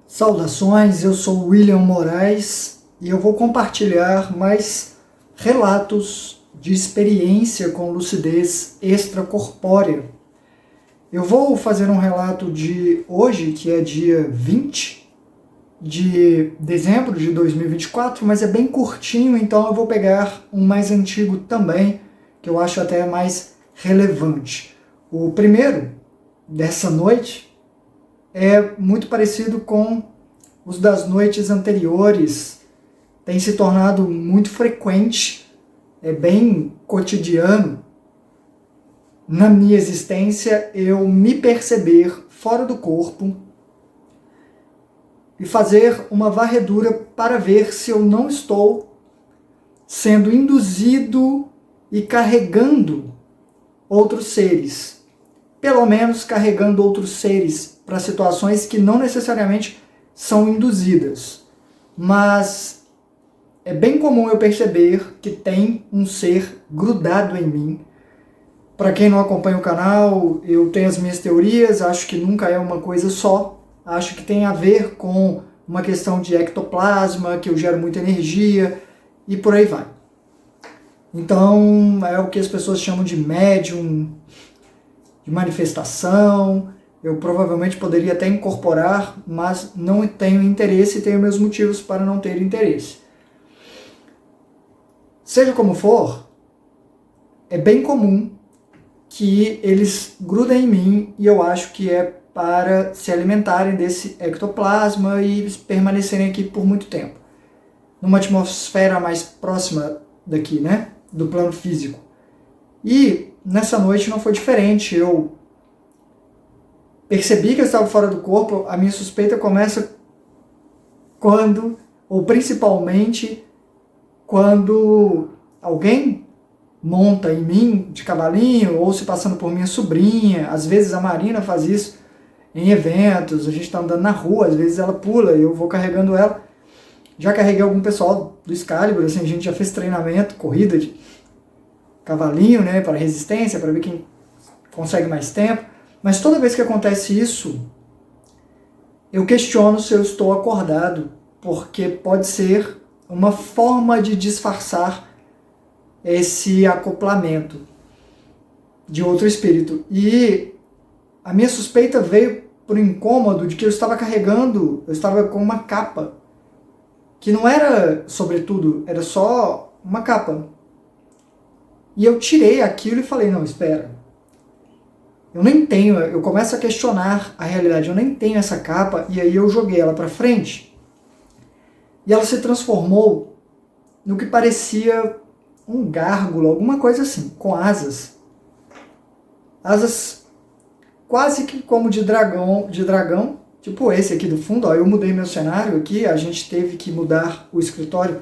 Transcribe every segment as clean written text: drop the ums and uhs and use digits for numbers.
Saudações, eu sou William Moraes e eu vou compartilhar mais relatos de experiência com lucidez extracorpórea. Eu vou fazer um relato de hoje, que é dia 20 de dezembro de 2024, mas é bem curtinho, então eu vou pegar um mais antigo também, que eu acho até mais relevante. O primeiro dessa noite é muito parecido com os das noites anteriores, tem se tornado muito frequente, é bem cotidiano na minha existência eu me perceber fora do corpo e fazer uma varredura para ver se eu não estou sendo induzido e carregando outros seres, pelo menos carregando outros seres para situações que não necessariamente são induzidas, mas é bem comum eu perceber que tem um ser grudado em mim. Para quem não acompanha o canal, eu tenho as minhas teorias, acho que nunca é uma coisa só, acho que tem a ver com uma questão de ectoplasma, que eu gero muita energia, e por aí vai. Então, é o que as pessoas chamam de médium, de manifestação. Eu provavelmente poderia até incorporar, mas não tenho interesse e tenho meus motivos para não ter interesse. Seja como for, é bem comum que eles grudem em mim e eu acho que é para se alimentarem desse ectoplasma e permanecerem aqui por muito tempo. Numa atmosfera mais próxima daqui, né? Do plano físico. E nessa noite não foi diferente. Eu percebi que eu estava fora do corpo. A minha suspeita começa quando, ou principalmente, quando alguém monta em mim de cavalinho, ou se passando por minha sobrinha. Às vezes a Marina faz isso em eventos, a gente está andando na rua, às vezes ela pula e eu vou carregando ela. Já carreguei algum pessoal do Excalibur, assim, a gente já fez treinamento, corrida de cavalinho, né, para resistência, para ver quem consegue mais tempo. Mas toda vez que acontece isso, eu questiono se eu estou acordado, porque pode ser uma forma de disfarçar esse acoplamento de outro espírito. E a minha suspeita veio por incômodo de que eu estava carregando, eu estava com uma capa, que não era sobretudo, era só uma capa. E eu tirei aquilo e falei, não, espera, eu nem tenho, eu começo a questionar a realidade, eu nem tenho essa capa, e aí eu joguei ela para frente, e ela se transformou no que parecia um gárgula, alguma coisa assim, com asas. Asas quase que como de dragão, tipo esse aqui do fundo. Ó, eu mudei meu cenário aqui, a gente teve que mudar o escritório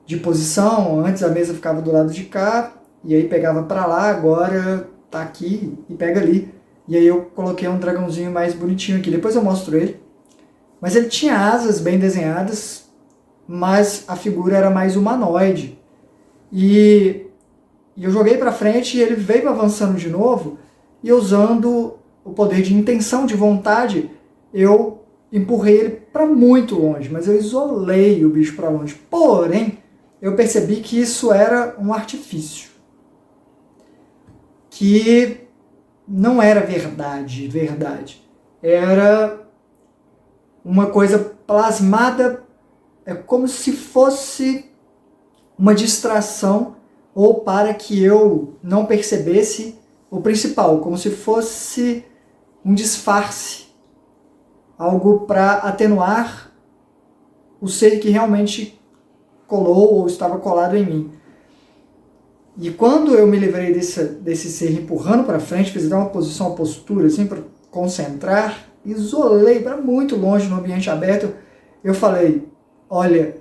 de posição. Antes a mesa ficava do lado de cá, e aí pegava para lá, agora tá aqui e pega ali. E aí eu coloquei um dragãozinho mais bonitinho aqui, depois eu mostro ele. Mas ele tinha asas bem desenhadas, mas a figura era mais humanoide. E eu joguei para frente e ele veio avançando de novo, e usando o poder de intenção, de vontade, eu empurrei ele para muito longe, mas eu isolei o bicho para longe. Porém, eu percebi que isso era um artifício, que não era verdade, era uma coisa plasmada, é como se fosse uma distração, ou para que eu não percebesse o principal, como se fosse um disfarce, algo para atenuar o ser que realmente colou ou estava colado em mim. E quando eu me livrei desse ser empurrando para frente, fiz uma posição, uma postura assim para concentrar, isolei para muito longe no ambiente aberto, eu falei, olha,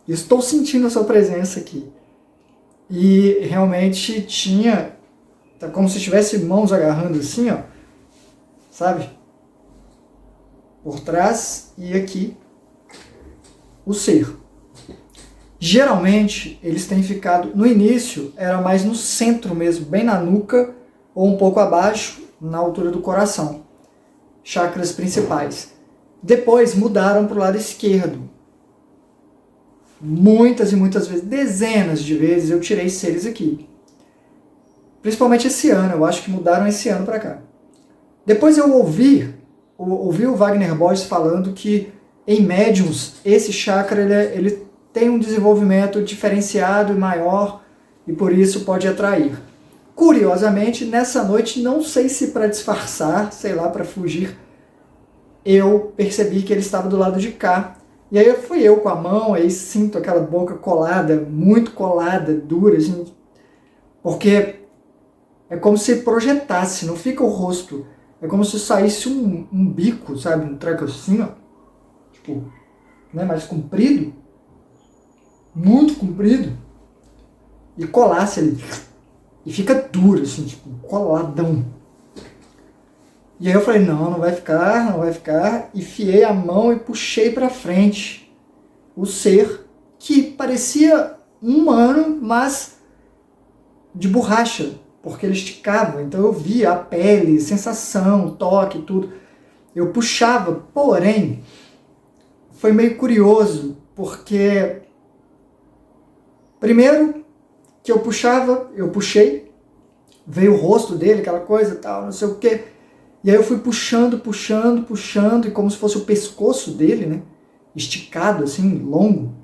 estou sentindo a sua presença aqui. E realmente tinha, tá como se tivesse mãos agarrando assim, ó, sabe? Por trás e aqui o ser. Geralmente eles têm ficado, no início era mais no centro mesmo, bem na nuca ou um pouco abaixo, na altura do coração, chakras principais. Depois mudaram para o lado esquerdo. Muitas e muitas vezes, dezenas de vezes eu tirei seres aqui. Principalmente esse ano, eu acho que mudaram esse ano para cá. Depois eu ouvi o Wagner Borges falando que em médiums esse chakra ele tem um desenvolvimento diferenciado e maior e por isso pode atrair. Curiosamente, nessa noite, não sei se para disfarçar, sei lá, para fugir, eu percebi que ele estava do lado de cá. E aí fui eu com a mão, aí sinto aquela boca colada, muito colada, dura, assim, porque é como se projetasse, não fica o rosto. É como se saísse um bico, sabe? Um treco assim, ó. Tipo, né? Mais comprido. Muito comprido. E colasse ali. E fica duro, assim, tipo, coladão. E aí eu falei, não vai ficar, não vai ficar. Enfiei a mão e puxei pra frente o ser que parecia um humano, mas de borracha, porque ele esticava. Então eu via a pele, sensação, toque, tudo. Eu puxava, porém, foi meio curioso, porque primeiro que eu puxei, veio o rosto dele, aquela coisa, tal, não sei o quê. E aí eu fui puxando, e como se fosse o pescoço dele, né? Esticado, assim, longo.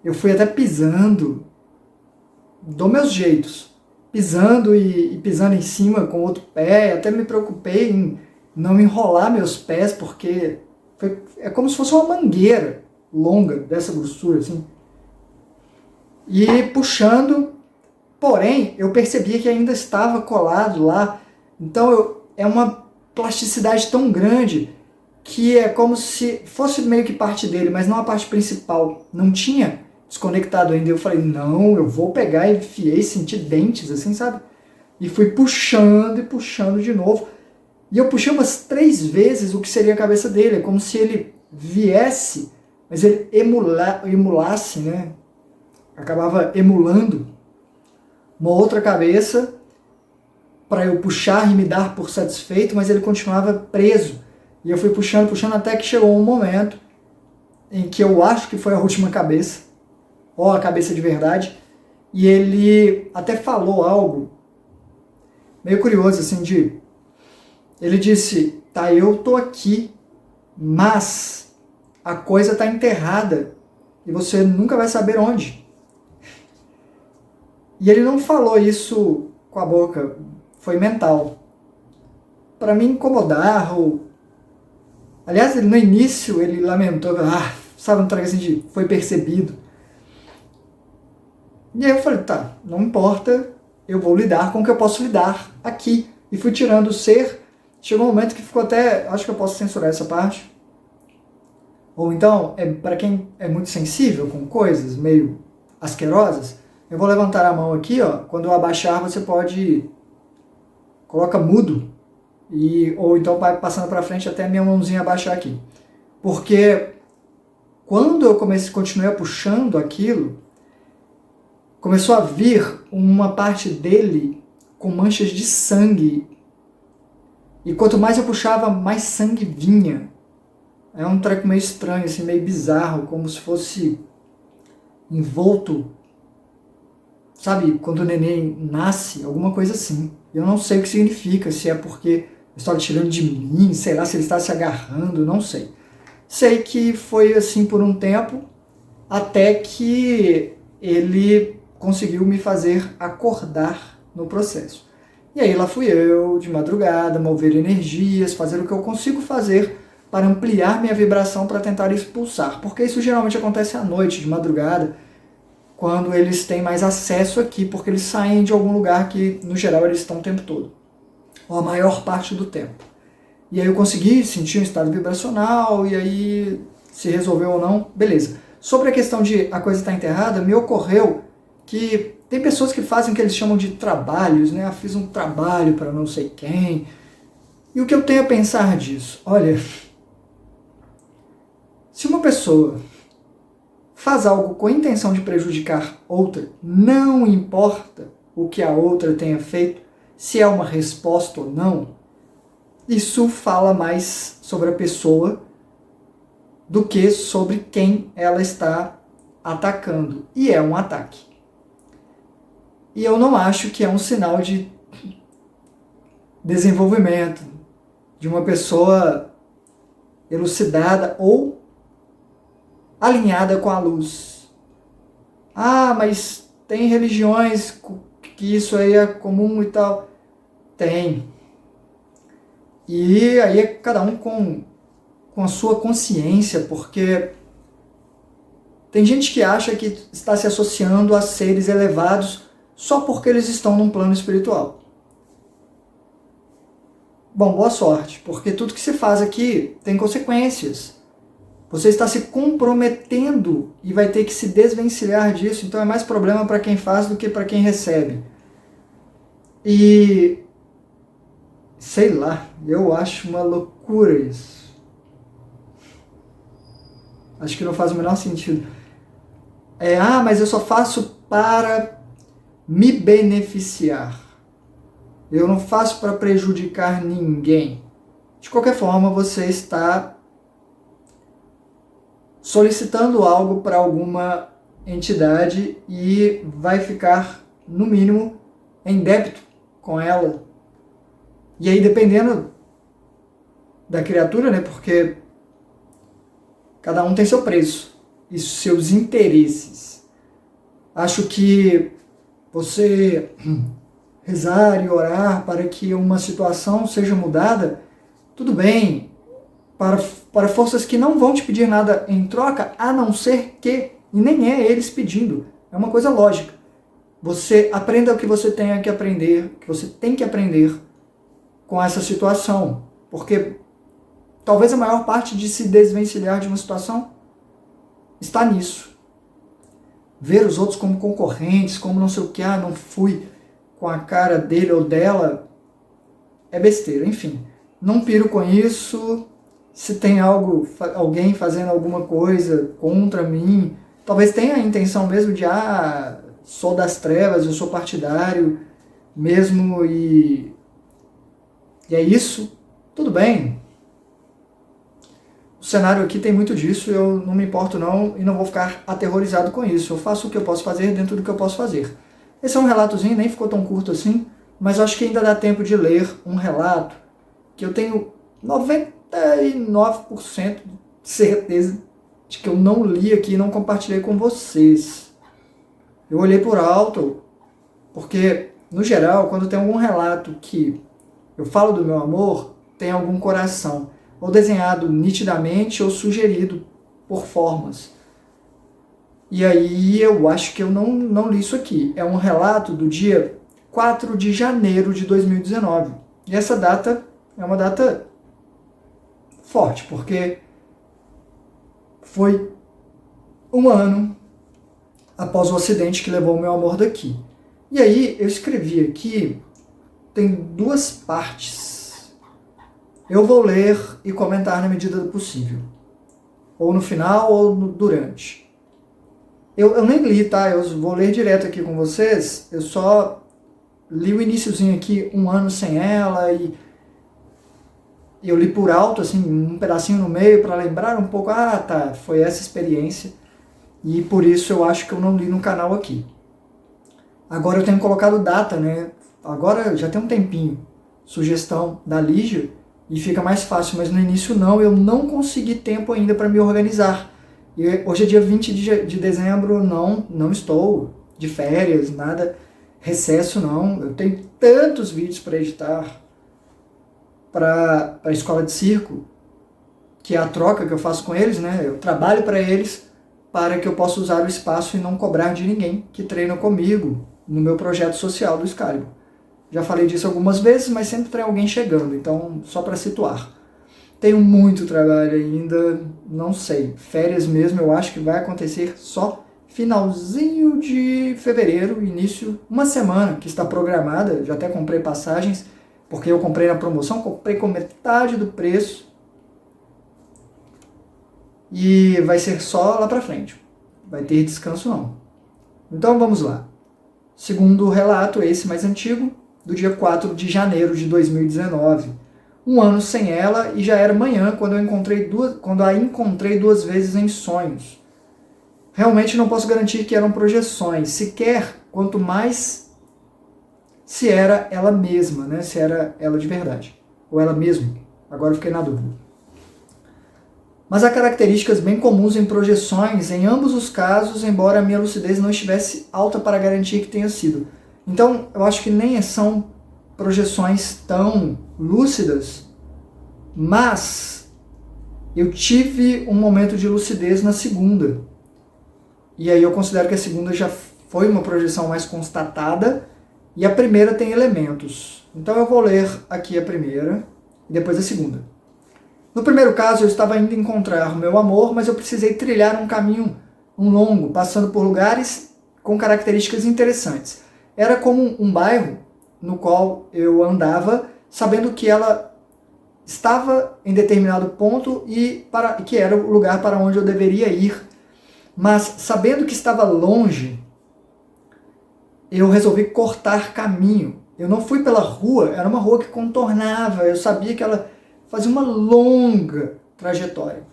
Eu fui até pisando, dou meus jeitos, pisando e pisando em cima com o outro pé. Até me preocupei em não enrolar meus pés, porque é como se fosse uma mangueira longa, dessa grossura, assim. E puxando, porém, eu percebia que ainda estava colado lá. Então é uma plasticidade tão grande que é como se fosse meio que parte dele, mas não a parte principal. Não tinha desconectado ainda. Eu falei, não, eu vou pegar e enfiei, senti dentes, assim, sabe? E fui puxando e puxando de novo. E eu puxei umas 3 vezes o que seria a cabeça dele. É como se ele viesse, mas ele emulasse, né? Acabava emulando uma outra cabeça para eu puxar e me dar por satisfeito, mas ele continuava preso. E eu fui puxando até que chegou um momento em que eu acho que foi a última cabeça, ou a cabeça de verdade, e ele até falou algo meio curioso, assim, ele disse, tá, eu tô aqui, mas a coisa tá enterrada e você nunca vai saber onde. E ele não falou isso com a boca, foi mental. Para me incomodar, ou... Aliás, no início ele lamentou, sabe, um trago assim de foi percebido. E aí eu falei, tá, não importa, eu vou lidar com o que eu posso lidar aqui. E fui tirando o ser, chegou um momento que ficou até, acho que eu posso censurar essa parte. Ou então, para quem é muito sensível com coisas meio asquerosas, eu vou levantar a mão aqui, ó, quando eu abaixar você pode, coloca mudo, ou então vai passando para frente até a minha mãozinha abaixar aqui. Porque quando eu continuei puxando aquilo, começou a vir uma parte dele com manchas de sangue. E quanto mais eu puxava, mais sangue vinha. É um treco meio estranho, assim, meio bizarro, como se fosse envolto, sabe, quando o neném nasce, alguma coisa assim. Eu não sei o que significa, se é porque eu estava tirando de mim, sei lá, se ele está se agarrando, não sei. Sei que foi assim por um tempo, até que ele conseguiu me fazer acordar no processo. E aí lá fui eu, de madrugada, mover energias, fazer o que eu consigo fazer para ampliar minha vibração para tentar expulsar. Porque isso geralmente acontece à noite, de madrugada, quando eles têm mais acesso aqui, porque eles saem de algum lugar que, no geral, eles estão o tempo todo. Ou a maior parte do tempo. E aí eu consegui sentir um estado vibracional, e aí se resolveu ou não, beleza. Sobre a questão de a coisa estar enterrada, me ocorreu que tem pessoas que fazem o que eles chamam de trabalhos, né? Fiz um trabalho para não sei quem. E o que eu tenho a pensar disso? Olha, se uma pessoa faz algo com a intenção de prejudicar outra, não importa o que a outra tenha feito, se é uma resposta ou não, isso fala mais sobre a pessoa do que sobre quem ela está atacando. E é um ataque. E eu não acho que é um sinal de desenvolvimento, de uma pessoa elucidada ou alinhada com a luz. Ah, mas tem religiões que isso aí é comum e tal. Tem. E aí é cada um com a sua consciência, porque tem gente que acha que está se associando a seres elevados só porque eles estão num plano espiritual. Bom, boa sorte, porque tudo que se faz aqui tem consequências. Você está se comprometendo e vai ter que se desvencilhar disso, então é mais problema para quem faz do que para quem recebe. E sei lá, eu acho uma loucura isso. Acho que não faz o menor sentido. Mas eu só faço para me beneficiar. Eu não faço para prejudicar ninguém. De qualquer forma, você está solicitando algo para alguma entidade e vai ficar, no mínimo, em débito com ela. E aí, dependendo da criatura, né? Porque cada um tem seu preço e seus interesses. Acho que você rezar e orar para que uma situação seja mudada, tudo bem, para forças que não vão te pedir nada em troca, a não ser que, e nem é eles pedindo, é uma coisa lógica. Você aprenda o que você tem que aprender, com essa situação, porque talvez a maior parte de se desvencilhar de uma situação está nisso. Ver os outros como concorrentes, como não sei o que, não fui com a cara dele ou dela, é besteira. Enfim, não piro com isso. Se tem alguém fazendo alguma coisa contra mim, talvez tenha a intenção mesmo de, sou das trevas, eu sou partidário mesmo e é isso, tudo bem. O cenário aqui tem muito disso, eu não me importo não e não vou ficar aterrorizado com isso. Eu faço o que eu posso fazer dentro do que eu posso fazer. Esse é um relatozinho, nem ficou tão curto assim, mas acho que ainda dá tempo de ler um relato que eu tenho 99% de certeza de que eu não li aqui e não compartilhei com vocês. Eu olhei por alto, porque, no geral, quando tem algum relato que eu falo do meu amor, tem algum coração, ou desenhado nitidamente ou sugerido por formas. E aí eu acho que eu não li isso aqui. É um relato do dia 4 de janeiro de 2019. E essa data é uma data forte, porque foi um ano após o acidente que levou o meu amor daqui. E aí eu escrevi aqui, tem 2 partes. Eu vou ler e comentar na medida do possível. Ou no final ou durante. Eu nem li, tá? Eu vou ler direto aqui com vocês. Eu só li o iniciozinho aqui, um ano sem ela, e eu li por alto, assim, um pedacinho no meio para lembrar um pouco. Tá, foi essa experiência. E por isso eu acho que eu não li no canal aqui. Agora eu tenho colocado data, né? Agora já tem um tempinho. Sugestão da Lígia e fica mais fácil, mas no início eu não consegui tempo ainda para me organizar. E hoje é dia 20 de dezembro, não estou de férias, nada, recesso não. Eu tenho tantos vídeos para editar para a escola de circo, que é a troca que eu faço com eles, né? Eu trabalho para eles para que eu possa usar o espaço e não cobrar de ninguém que treina comigo no meu projeto social do Excalibur. Já falei disso algumas vezes, mas sempre tem alguém chegando, então só para situar. Tenho muito trabalho ainda, não sei. Férias mesmo, eu acho que vai acontecer só finalzinho de fevereiro, início, uma semana que está programada. Já até comprei passagens, porque eu comprei na promoção, comprei com metade do preço. E vai ser só lá para frente. Vai ter descanso não. Então vamos lá. Segundo relato, esse mais antigo, do dia 4 de janeiro de 2019. um ano sem ela e já era manhã quando a encontrei 2 vezes em sonhos. Realmente não posso garantir que eram projeções, sequer quanto mais se era ela mesma, né? Se era ela de verdade, ou ela mesma. Agora eu fiquei na dúvida. Mas há características bem comuns em projeções em ambos os casos, embora a minha lucidez não estivesse alta para garantir que tenha sido. Então, eu acho que nem são projeções tão lúcidas, mas eu tive um momento de lucidez na segunda. E aí eu considero que a segunda já foi uma projeção mais constatada e a primeira tem elementos. Então eu vou ler aqui a primeira e depois a segunda. No primeiro caso, eu estava indo encontrar o meu amor, mas eu precisei trilhar um caminho longo, passando por lugares com características interessantes. Era como um bairro no qual eu andava, sabendo que ela estava em determinado ponto e que era o lugar para onde eu deveria ir. Mas sabendo que estava longe, eu resolvi cortar caminho. Eu não fui pela rua, era uma rua que contornava, eu sabia que ela fazia uma longa trajetória.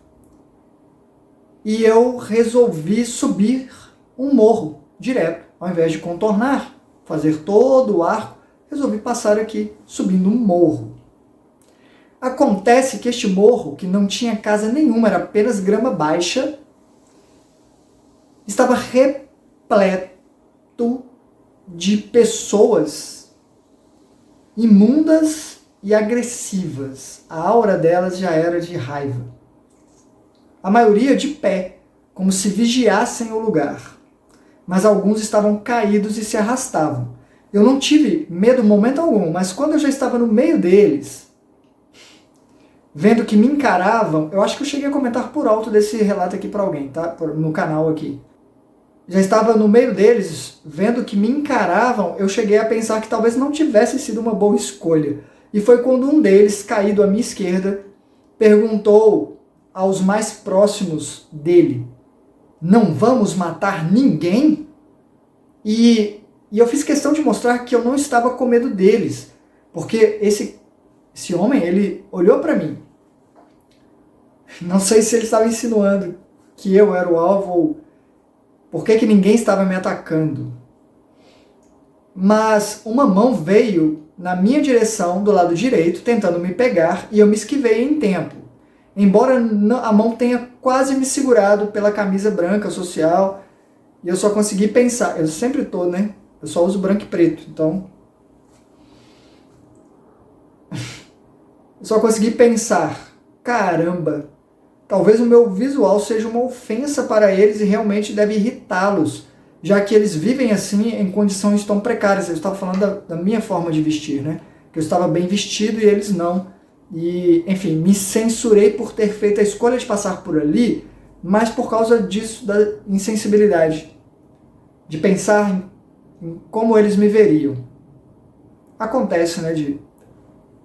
E eu resolvi subir um morro direto, ao invés de contornar, fazer todo o arco, resolvi passar aqui subindo um morro. Acontece que este morro, que não tinha casa nenhuma, era apenas grama baixa, estava repleto de pessoas imundas e agressivas. A aura delas já era de raiva. A maioria de pé, como se vigiassem o lugar. Mas alguns estavam caídos e se arrastavam. Eu não tive medo em momento algum, mas quando eu já estava no meio deles, vendo que me encaravam, eu acho que eu cheguei a comentar por alto desse relato aqui para alguém, tá? No canal aqui. Já estava no meio deles, vendo que me encaravam, eu cheguei a pensar que talvez não tivesse sido uma boa escolha. E foi quando um deles, caído à minha esquerda, perguntou aos mais próximos dele: não vamos matar ninguém? E eu fiz questão de mostrar que eu não estava com medo deles, porque esse homem, ele olhou para mim. Não sei se ele estava insinuando que eu era o alvo ou por que ninguém estava me atacando. Mas uma mão veio na minha direção, do lado direito, tentando me pegar, e eu me esquivei em tempo. Embora a mão tenha quase me segurado pela camisa branca social, e eu só consegui pensar, eu sempre tô, né? Eu só uso branco e preto, então... eu só consegui pensar, caramba, talvez o meu visual seja uma ofensa para eles e realmente deve irritá-los, já que eles vivem assim em condições tão precárias. Eu estava falando da minha forma de vestir, né? Que eu estava bem vestido e eles não. E, enfim, me censurei por ter feito a escolha de passar por ali, mas por causa disso, da insensibilidade, de pensar em como eles me veriam. Acontece, né, de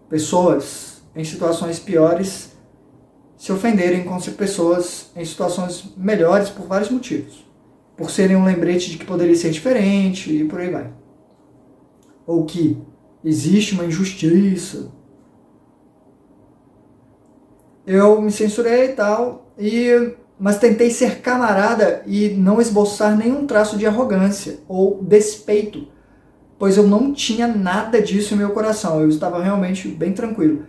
pessoas em situações piores se ofenderem com pessoas em situações melhores por vários motivos. Por serem um lembrete de que poderia ser diferente e por aí vai. Ou que existe uma injustiça. Eu me censurei e tal, mas tentei ser camarada e não esboçar nenhum traço de arrogância ou despeito, pois eu não tinha nada disso em meu coração, eu estava realmente bem tranquilo.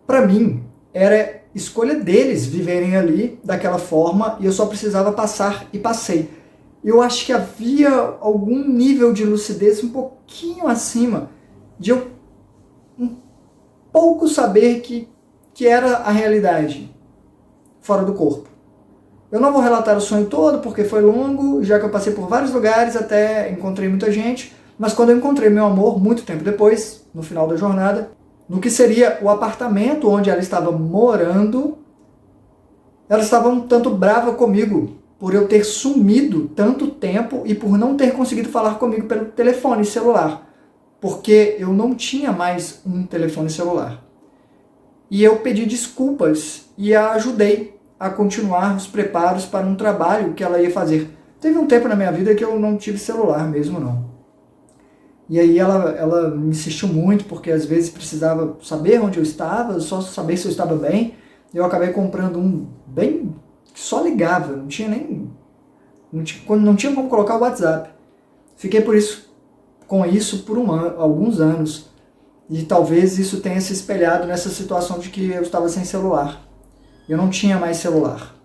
Para mim, era escolha deles viverem ali daquela forma e eu só precisava passar e passei. Eu acho que havia algum nível de lucidez um pouquinho acima de eu um pouco saber que era a realidade fora do corpo. Eu não vou relatar o sonho todo porque foi longo, já que eu passei por vários lugares, até encontrei muita gente, mas quando eu encontrei meu amor, muito tempo depois, no final da jornada, no que seria o apartamento onde ela estava morando, ela estava um tanto brava comigo por eu ter sumido tanto tempo e por não ter conseguido falar comigo pelo telefone celular, porque eu não tinha mais um telefone celular. E eu pedi desculpas e a ajudei a continuar os preparos para um trabalho que ela ia fazer. Teve um tempo na minha vida que eu não tive celular mesmo, não. E aí ela me insistiu muito, porque às vezes precisava saber onde eu estava, só saber se eu estava bem. Eu acabei comprando um bem que só ligava, não tinha nem... não tinha como colocar o WhatsApp. Fiquei com isso por alguns anos. E talvez isso tenha se espelhado nessa situação de que eu estava sem celular. Eu não tinha mais celular.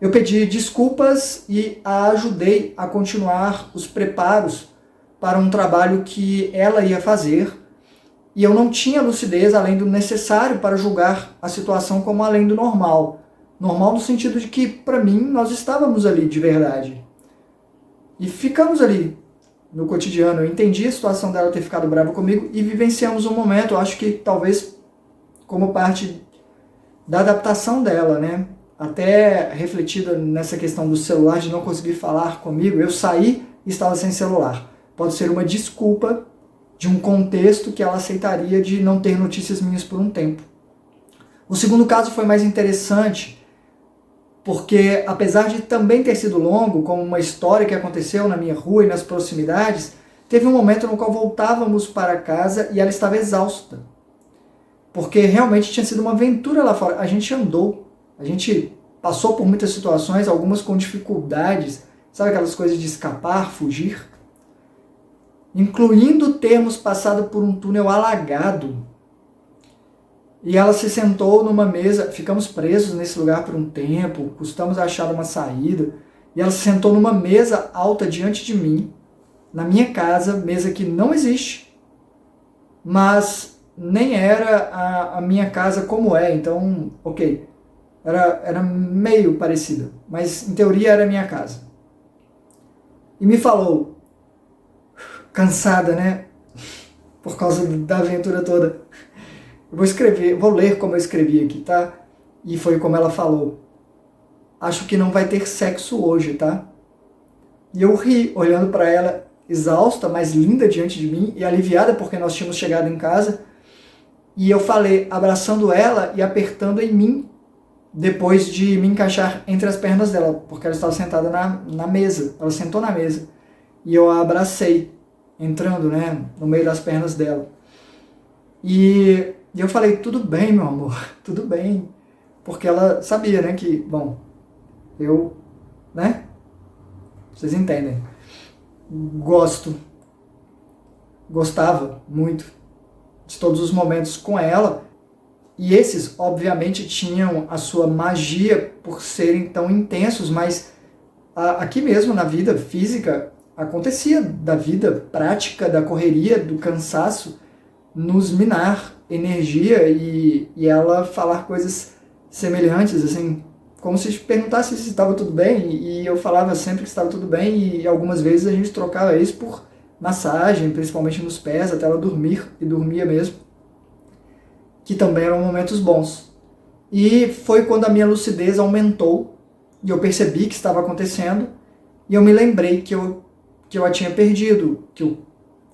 Eu pedi desculpas e a ajudei a continuar os preparos para um trabalho que ela ia fazer, e eu não tinha lucidez além do necessário para julgar a situação como além do normal. Normal no sentido de que, para mim, nós estávamos ali de verdade. E ficamos ali no cotidiano. Eu entendi a situação dela ter ficado brava comigo e vivenciamos um momento, eu acho que talvez como parte da adaptação dela, né? Até refletida nessa questão do celular, de não conseguir falar comigo. Eu saí e estava sem celular. Pode ser uma desculpa de um contexto que ela aceitaria de não ter notícias minhas por um tempo. O segundo caso foi mais interessante, porque apesar de também ter sido longo, como uma história que aconteceu na minha rua e nas proximidades, teve um momento no qual voltávamos para casa e ela estava exausta. Porque realmente tinha sido uma aventura lá fora. A gente andou, a gente passou por muitas situações, algumas com dificuldades, sabe aquelas coisas de escapar, fugir? Incluindo termos passado por um túnel alagado. E ela se sentou numa mesa, ficamos presos nesse lugar por um tempo, custamos achar uma saída, e ela se sentou numa mesa alta diante de mim, na minha casa, mesa que não existe, mas nem era a minha casa como é, então, ok, era meio parecida, mas em teoria era a minha casa. E me falou, cansada, né, por causa da aventura toda, vou ler como eu escrevi aqui, tá? E foi como ela falou. Acho que não vai ter sexo hoje, tá? E eu ri, olhando para ela, exausta, mas linda diante de mim, e aliviada porque nós tínhamos chegado em casa. E eu falei, abraçando ela e apertando em mim, depois de me encaixar entre as pernas dela, porque ela estava sentada na mesa. Ela sentou na mesa. E eu a abracei, entrando, né, no meio das pernas dela. E eu falei, tudo bem, meu amor, tudo bem. Porque ela sabia, né, que, bom, eu, né, vocês entendem. Gostava muito de todos os momentos com ela. E esses, obviamente, tinham a sua magia por serem tão intensos, mas aqui mesmo, na vida física, acontecia da vida prática, da correria, do cansaço, nos minar energia e ela falar coisas semelhantes, assim, como se perguntasse se estava tudo bem, e eu falava sempre que estava tudo bem, e algumas vezes a gente trocava isso por massagem, principalmente nos pés, até ela dormir, e dormia mesmo, que também eram momentos bons. E foi quando a minha lucidez aumentou, e eu percebi que estava acontecendo, e eu me lembrei que eu a tinha perdido, que o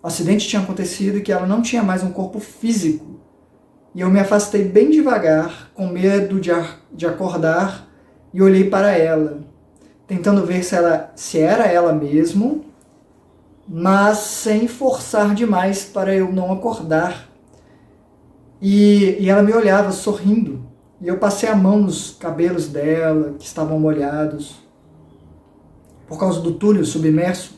acidente tinha acontecido e que ela não tinha mais um corpo físico. E eu me afastei bem devagar, com medo de acordar, e olhei para ela, tentando ver se era ela mesmo, mas sem forçar demais para eu não acordar. E ela me olhava sorrindo, e eu passei a mão nos cabelos dela, que estavam molhados, por causa do túnel submerso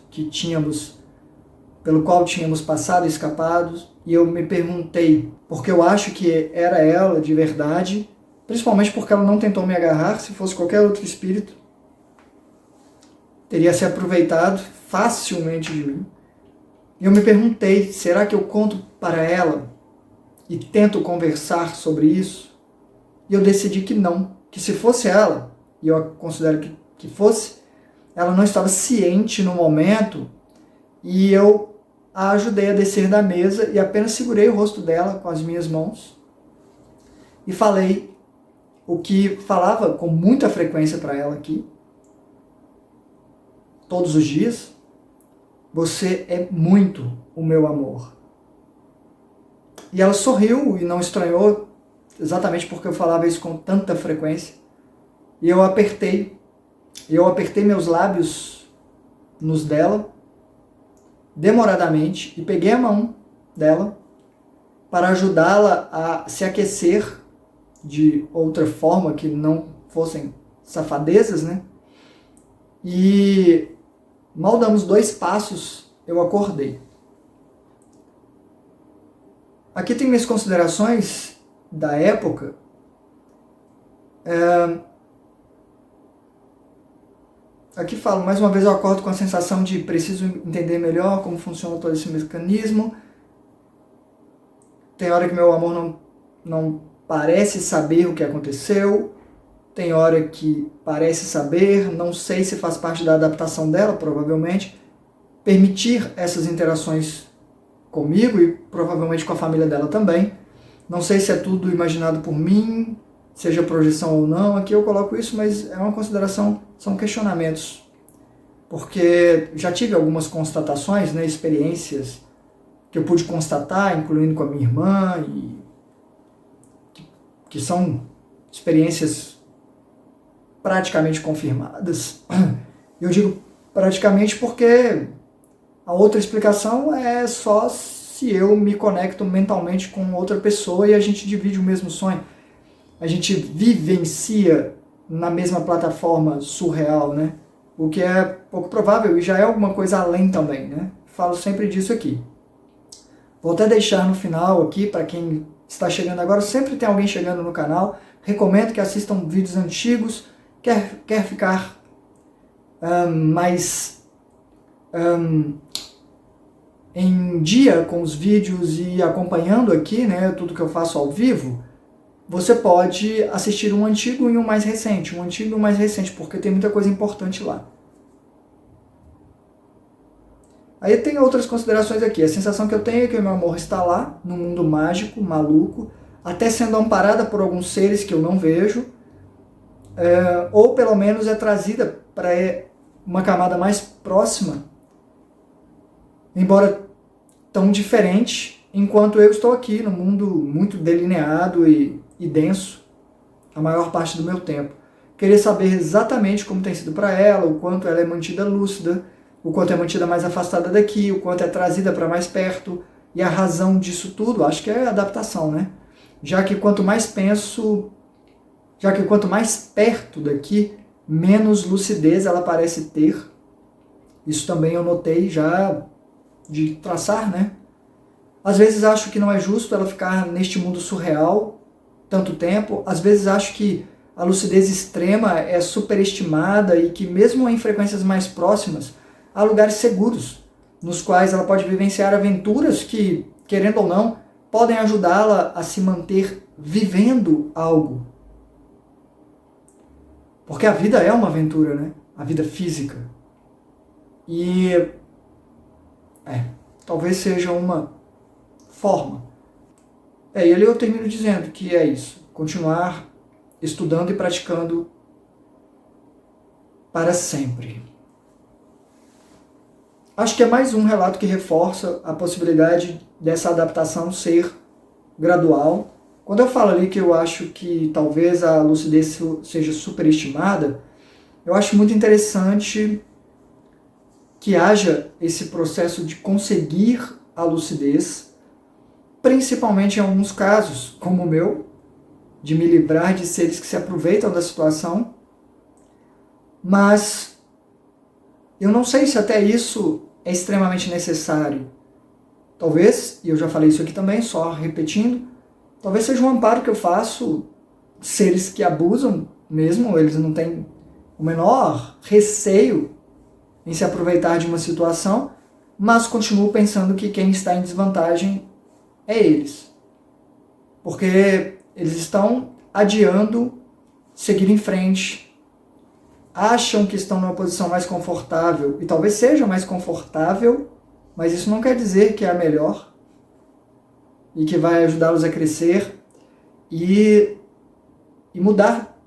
pelo qual tínhamos passado e escapado, e eu me perguntei, porque eu acho que era ela de verdade, principalmente porque ela não tentou me agarrar. Se fosse qualquer outro espírito, teria se aproveitado facilmente de mim. E eu me perguntei, será que eu conto para ela e tento conversar sobre isso? E eu decidi que não, que se fosse ela, e eu considero que fosse, ela não estava ciente no momento, e eu a ajudei a descer da mesa e apenas segurei o rosto dela com as minhas mãos e falei o que falava com muita frequência para ela aqui, todos os dias: você é muito o meu amor. E ela sorriu e não estranhou, exatamente porque eu falava isso com tanta frequência. E eu apertei meus lábios nos dela, demoradamente e peguei a mão dela para ajudá-la a se aquecer de outra forma que não fossem safadezas, né? E mal damos 2 passos, eu acordei. Aqui tem minhas considerações da época. Aqui falo, mais uma vez eu acordo com a sensação de preciso entender melhor como funciona todo esse mecanismo. Tem hora que meu amor não parece saber o que aconteceu. Tem hora que parece saber, não sei se faz parte da adaptação dela, provavelmente. Permitir essas interações comigo e provavelmente com a família dela também. Não sei se é tudo imaginado por mim, seja projeção ou não, aqui eu coloco isso, mas é uma consideração, são questionamentos. Porque já tive algumas constatações, né, experiências que eu pude constatar, incluindo com a minha irmã, e que são experiências praticamente confirmadas. Eu digo praticamente porque a outra explicação é só se eu me conecto mentalmente com outra pessoa e a gente divide o mesmo sonho. A gente vivencia na mesma plataforma surreal, né? O que é pouco provável e já é alguma coisa além também, né? Falo sempre disso aqui. Vou até deixar no final aqui, para quem está chegando agora, sempre tem alguém chegando no canal. Recomendo que assistam vídeos antigos, quer ficar mais em dia com os vídeos e acompanhando aqui, né, tudo que eu faço ao vivo. Você pode assistir um antigo e um mais recente, porque tem muita coisa importante lá. Aí tem outras considerações aqui. A sensação que eu tenho é que o meu amor está lá, no mundo mágico, maluco, até sendo amparada por alguns seres que eu não vejo, ou pelo menos é trazida para uma camada mais próxima, embora tão diferente, enquanto eu estou aqui no mundo muito delineado e denso a maior parte do meu tempo. Queria saber exatamente como tem sido para ela, o quanto ela é mantida lúcida, o quanto é mantida mais afastada daqui, o quanto é trazida para mais perto, e a razão disso tudo, acho que é a adaptação, né? Já que quanto mais perto daqui, menos lucidez ela parece ter. Isso também eu notei já de traçar, né? Às vezes acho que não é justo ela ficar neste mundo surreal tanto tempo. Às vezes acho que a lucidez extrema é superestimada e que mesmo em frequências mais próximas, há lugares seguros, nos quais ela pode vivenciar aventuras que, querendo ou não, podem ajudá-la a se manter vivendo algo. Porque a vida é uma aventura, né? A vida física. E talvez seja uma forma. E ali eu termino dizendo que é isso. Continuar estudando e praticando para sempre. Acho que é mais um relato que reforça a possibilidade dessa adaptação ser gradual. Quando eu falo ali que eu acho que talvez a lucidez seja superestimada, eu acho muito interessante que haja esse processo de conseguir a lucidez, principalmente em alguns casos, como o meu, de me livrar de seres que se aproveitam da situação, mas eu não sei se até isso é extremamente necessário. Talvez, e eu já falei isso aqui também, só repetindo, talvez seja um amparo que eu faço, seres que abusam mesmo, eles não têm o menor receio em se aproveitar de uma situação, mas continuo pensando que quem está em desvantagem é eles. Porque eles estão adiando seguir em frente, acham que estão numa posição mais confortável, e talvez seja mais confortável, mas isso não quer dizer que é a melhor, e que vai ajudá-los a crescer e mudar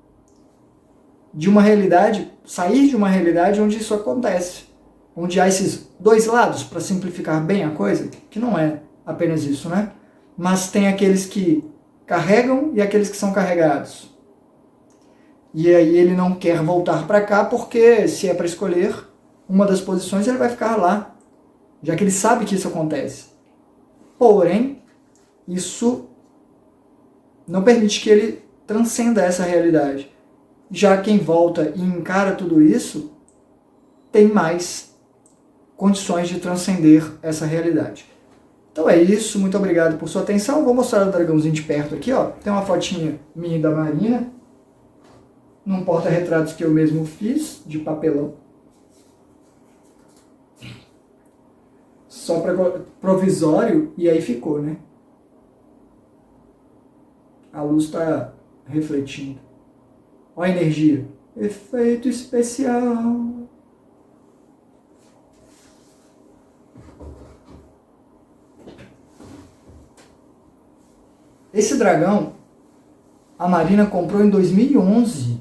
de uma realidade, sair de uma realidade onde isso acontece, onde há esses dois lados, para simplificar bem a coisa, que não é apenas isso, né? Mas tem aqueles que carregam e aqueles que são carregados. E aí ele não quer voltar para cá porque, se é para escolher uma das posições, ele vai ficar lá, já que ele sabe que isso acontece. Porém, isso não permite que ele transcenda essa realidade. Já quem volta e encara tudo isso tem mais condições de transcender essa realidade. Então é isso, muito obrigado por sua atenção. Vou mostrar o dragãozinho de perto aqui, ó. Tem uma fotinha minha e da Marina, num porta-retratos que eu mesmo fiz, de papelão. Só para provisório, e aí ficou, né? A luz está refletindo. Olha a energia. Efeito especial. Esse dragão, a Marina comprou em 2011,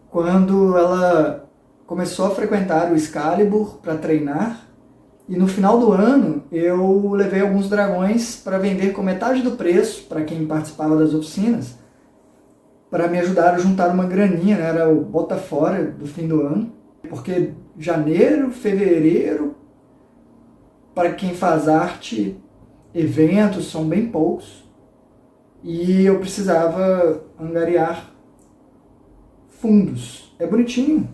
quando ela começou a frequentar o Excalibur para treinar. E no final do ano, eu levei alguns dragões para vender com metade do preço para quem participava das oficinas, para me ajudar a juntar uma graninha, né? Era o bota fora do fim do ano. Porque janeiro, fevereiro, para quem faz arte, eventos são bem poucos. E eu precisava angariar fundos. É bonitinho.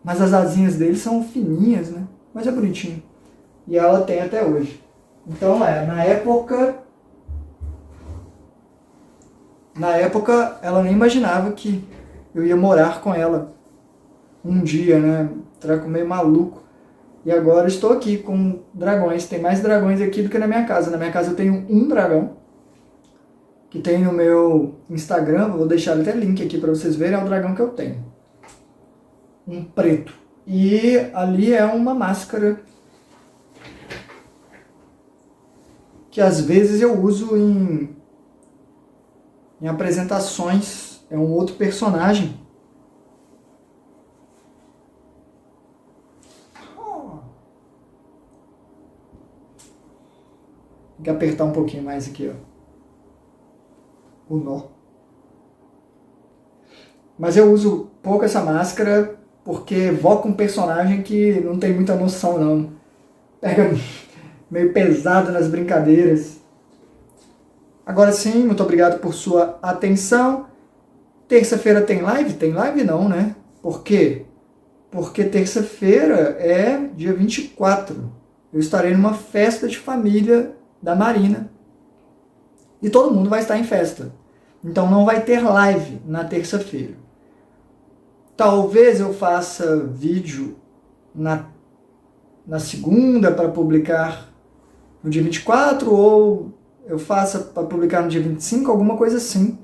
Mas as asinhas dele são fininhas, né? Mas é bonitinho. E ela tem até hoje. Então, na época, ela nem imaginava que eu ia morar com ela um dia, né? Treco meio maluco. E agora estou aqui com dragões. Tem mais dragões aqui do que na minha casa. Na minha casa eu tenho um dragão, que tem no meu Instagram. Vou deixar até link aqui para vocês verem. É o dragão que eu tenho. Um preto. E ali é uma máscara que às vezes eu uso em apresentações. É um outro personagem. Tem que apertar um pouquinho mais aqui, ó. O nó. Mas eu uso pouco essa máscara porque evoca um personagem que não tem muita noção, não. Pega meio pesado nas brincadeiras. Agora sim, muito obrigado por sua atenção. Terça-feira tem live? Tem live não, né? Por quê? Porque terça-feira é dia 24. Eu estarei numa festa de família da Marina. E todo mundo vai estar em festa. Então não vai ter live na terça-feira. Talvez eu faça vídeo na segunda para publicar no dia 24, ou eu faça para publicar no dia 25, alguma coisa assim.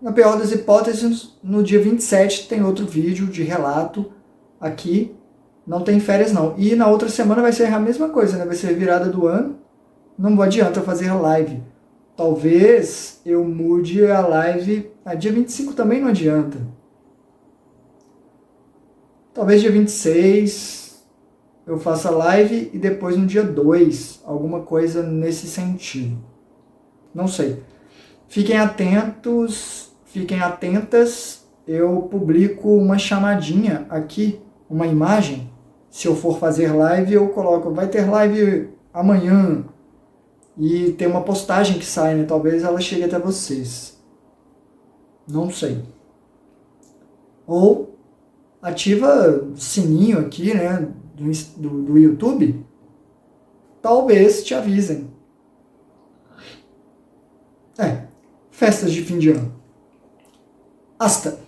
Na pior das hipóteses, no dia 27 tem outro vídeo de relato aqui. Não tem férias não. E na outra semana vai ser a mesma coisa, né? Vai ser virada do ano. Não adianta fazer live. Talvez eu mude a live. Dia 25 também não adianta. Talvez dia 26 eu faça live e depois no dia 2. Alguma coisa nesse sentido. Não sei. Fiquem atentos, fiquem atentas. Eu publico uma chamadinha aqui, uma imagem. Se eu for fazer live, eu coloco, vai ter live amanhã. E tem uma postagem que sai, né? Talvez ela chegue até vocês. Não sei. Ou ativa o sininho aqui, né? Do YouTube. Talvez te avisem. Festas de fim de ano. Hasta!